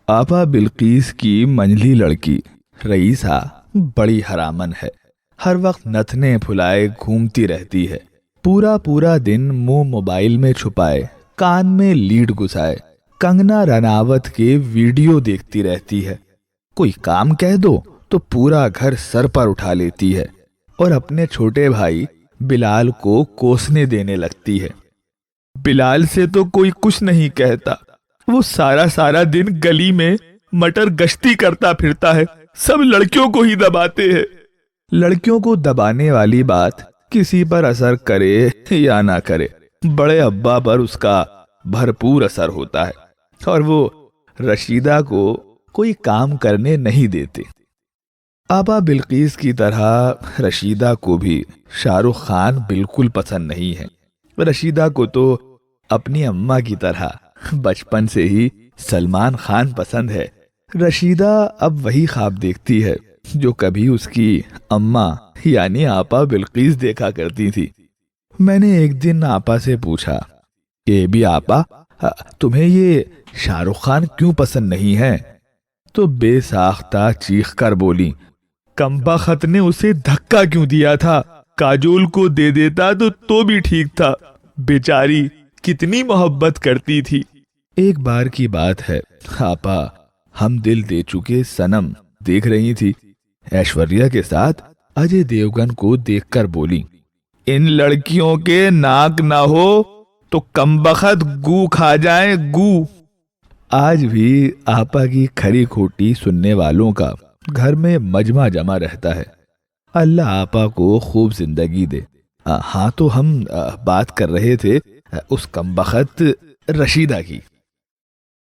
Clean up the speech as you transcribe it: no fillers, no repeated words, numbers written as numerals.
आपा बिल्कीस की मंझली लड़की रईसा बड़ी हरामन है। हर वक्त नथने फुलाए घूमती रहती है। पूरा पूरा दिन मुंह मोबाइल में छुपाए, कान में लीड घुसाए कंगना रनावत के वीडियो देखती रहती है। कोई काम कह दो तो पूरा घर सर पर उठा लेती है और अपने छोटे भाई बिलाल को कोसने देने लगती है। बिलाल से तो कोई कुछ नहीं कहता, वो सारा सारा दिन गली में मटर गश्ती करता फिरता है। सब लड़कियों को ही दबाते हैं। लड़कियों को दबाने वाली बात किसी पर असर करे या ना करे, बड़े अब्बा पर उसका भरपूर असर होता है और वो रशीदा को कोई काम करने नहीं देते। आपा बिल्कीस की तरह रशीदा को भी शाहरुख खान बिल्कुल पसंद नहीं है। रशीदा को तो अपनी अम्मा की तरह बचपन से ही सलमान खान पसंद है। रशीदा अब वही ख्वाब देखती है जो कभी उसकी अम्मा यानी आपा बिल्कीस देखा करती थी। मैंने एक दिन आपा से पूछा कि भी आपा, तुम्हें ये शाहरुख खान क्यों पसंद नहीं है? तो बेसाख्ता चीख कर बोली, कम्बख्त ने उसे धक्का क्यों दिया था? काजोल को दे देता तो भी ठीक था। बेचारी कितनी मोहब्बत करती थी। एक बार की बात है, आपा हम दिल दे चुके सनम देख रही थी। ऐश्वर्या के साथ अजय देवगन को देखकर बोली, इन लड़कियों के नाक ना हो तो कमबख्त गू खा जाए गू। आज भी आपा की खरी खोटी सुनने वालों का घर में मजमा जमा रहता है। अल्लाह आपा को खूब जिंदगी दे। हाँ, तो हम बात कर रहे थे उस कमबख्त रशीदा की।